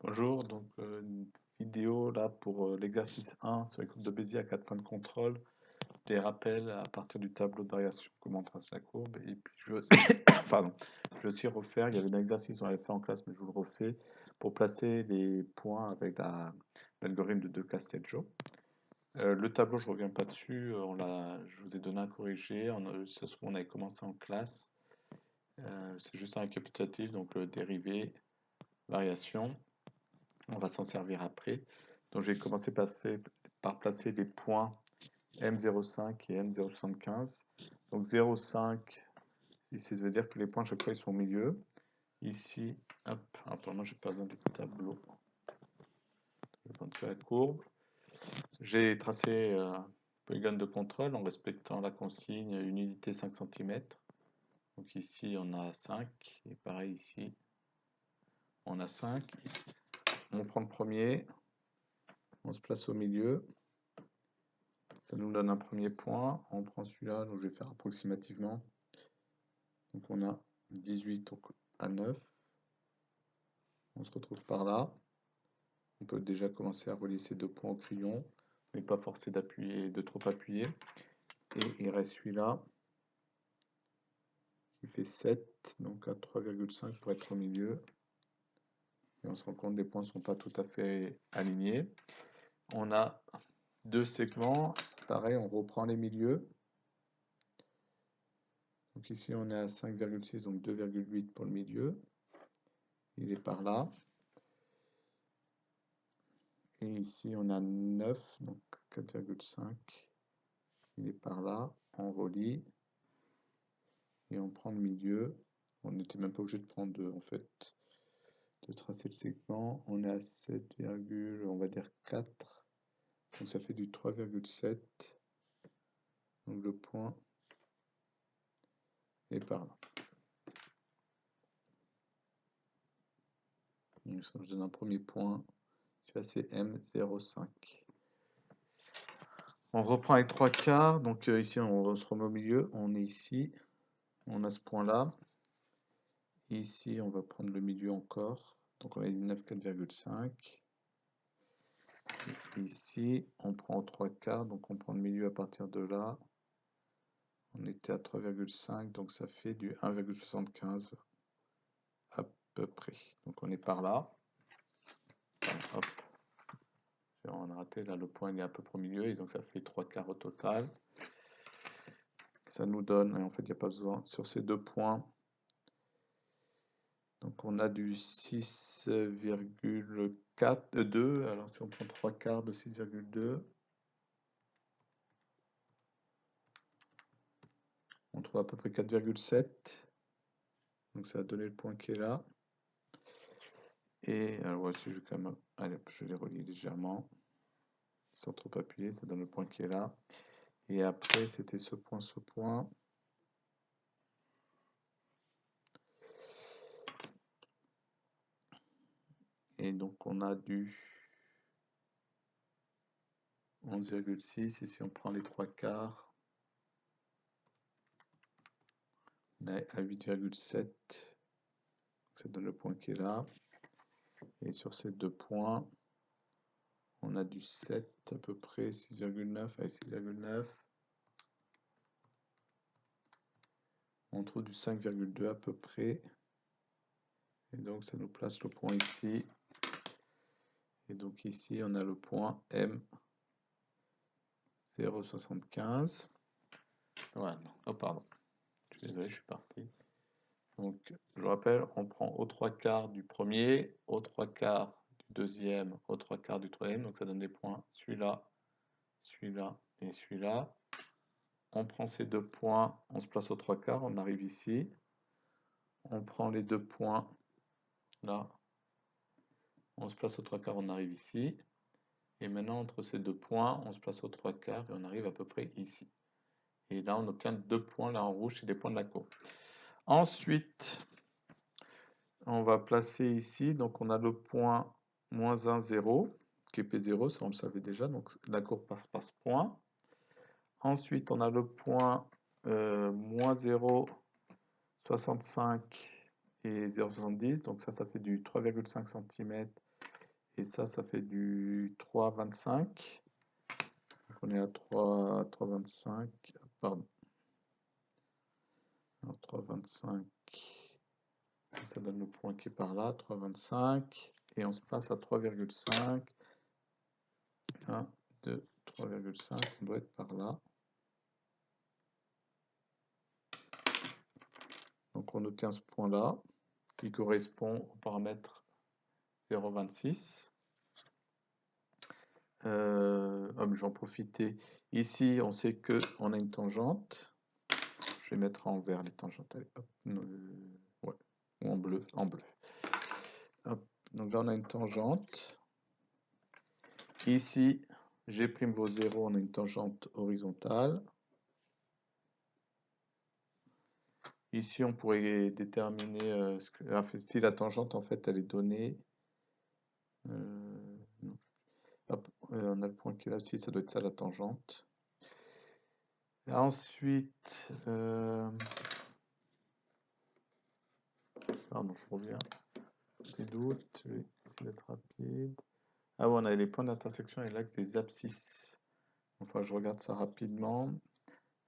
Bonjour, donc une vidéo là pour l'exercice 1 sur les courbes de Bézier à 4 points de contrôle, des rappels à partir du tableau de variation, comment on trace la courbe. Et puis je veux, pardon, je veux aussi refaire, il y avait un exercice, on l'avait fait en classe, mais je vous le refais, pour placer les points avec l'algorithme de De Castelgio. Le tableau, je ne reviens pas dessus, je vous ai donné un corrigé, ça se trouve, on avait commencé en classe. C'est juste un récapitulatif, donc dérivé, variation. On va s'en servir après. Donc je vais commencer par placer les points M05 et M075. Donc 0,5, ici, ça veut dire que les points, chaque fois, ils sont au milieu. Ici, hop, apparemment, j'ai pas besoin du tableau. Je vais prendre sur la courbe. J'ai tracé un polygone de contrôle en respectant la consigne une unité 5 cm. Donc ici, on a 5. Et pareil ici, on a 5. On prend le premier. On se place au milieu. Ça nous donne un premier point. On prend celui-là, donc je vais faire approximativement. Donc on a 18 à 9. On se retrouve par là. On peut déjà commencer à relier ces deux points au crayon, mais pas forcer d'appuyer, de trop appuyer. Et il reste celui-là, qui fait 7, donc à 3,5 pour être au milieu. Et on se rend compte que les points ne sont pas tout à fait alignés. On a deux segments. Pareil, on reprend les milieux. Donc ici, on est à 5,6, donc 2,8 pour le milieu. Il est par là. Et ici, on a 9, donc 4,5. Il est par là. On relie. Et on prend le milieu. On n'était même pas obligé de prendre, en fait, de tracer le segment. On est à 7, on va dire 4. Donc ça fait du 3,7. Donc le point est par là. Donc ça nous donne un premier point. Celui-là, c'est M05. On reprend avec 3 quarts. Donc ici, on se remet au milieu. On est ici. On a ce point-là. Ici, on va prendre le milieu encore. Donc on a 9, 4,5. Ici, on prend 3 quarts. Donc on prend le milieu à partir de là. On était à 3,5. Donc ça fait du 1,75 à peu près. Donc on est par là. Hop. On a raté. Là, le point il est à peu près au milieu. Et donc ça fait 3 quarts au total. Ça nous donne, et en fait, il n'y a pas besoin, sur ces deux points. Donc on a du 6,2. Alors si on prend 3 quarts de 6,2, on trouve à peu près 4,7. Donc ça a donné le point qui est là. Et alors voici, je vais quand même, allez, je les relie légèrement, sans trop appuyer, ça donne le point qui est là. Et après, c'était ce point, ce point. Et donc on a du 11,6. Et si on prend les 3 quarts, on est à 8,7. Ça donne le point qui est là. Et sur ces deux points, on a du 7 à peu près, 6,9 avec 6,9. On trouve du 5,2 à peu près. Et donc ça nous place le point ici. Et donc ici, on a le point M0,75. Voilà. Oh, pardon. Je suis désolé, je suis parti. Donc, je rappelle, on prend aux 3 quarts du premier, aux 3 quarts du deuxième, aux 3 quarts du troisième. Donc, ça donne des points celui-là, celui-là et celui-là. On prend ces deux points, on se place aux 3 quarts, on arrive ici. On prend les deux points là, on se place aux 3 quarts, on arrive ici. Et maintenant, entre ces deux points, on se place aux 3 quarts et on arrive à peu près ici. Et là, on obtient deux points là en rouge, c'est les points de la courbe. Ensuite, on va placer ici, donc on a le point moins 1, 0, qui est P0, ça on le savait déjà, donc la courbe passe par ce point. Ensuite, on a le point moins 0, 65 et 0,70, donc ça fait du 3,5 cm et ça fait du 3,25. Donc on est à 3,25, pardon. Alors 3,25, ça donne le point qui est par là, 3,25, et on se place à 3,5. 1, 2, 3,5, on doit être par là. Donc on obtient ce point-là, qui correspond au paramètre 0,26. J'en profiter. Ici, on sait qu'on a une tangente. Je vais mettre en vert les tangentes. Allez, hop, ouais, ou en bleu, Hop. Donc là, on a une tangente. Ici, G' vaut 0, on a une tangente horizontale. Ici, on pourrait déterminer si la tangente, en fait, elle est donnée. Hop, on a le point qui est là, si ça doit être ça la tangente. Et ensuite, pardon, je reviens. Petit doute, je vais essayer d'être rapide. Ah ouais, on a les points d'intersection et l'axe des abscisses. Enfin, je regarde ça rapidement. Donc,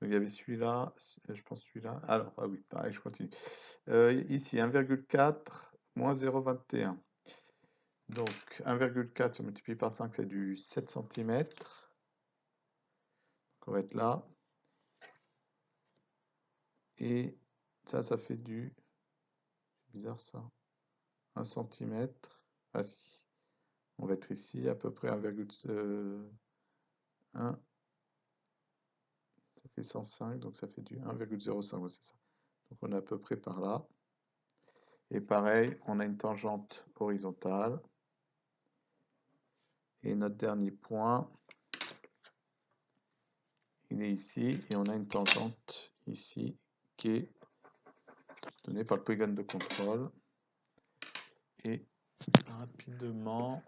il y avait celui-là, je pense celui-là. Alors, ah oui, pareil, je continue. Ici, 1,4 moins 0,21. Donc, 1,4 si on multiplie par 5, c'est du 7 cm. Donc, on va être là. Et ça fait du... C'est bizarre ça. 1 cm. Ah si. On va être ici, à peu près 1,1. Ça fait 105, donc ça fait du 1,05, ouais, c'est ça. Donc on est à peu près par là. Et pareil, on a une tangente horizontale. Et notre dernier point, il est ici. Et on a une tangente ici qui est donnée par le polygone de contrôle. Et rapidement,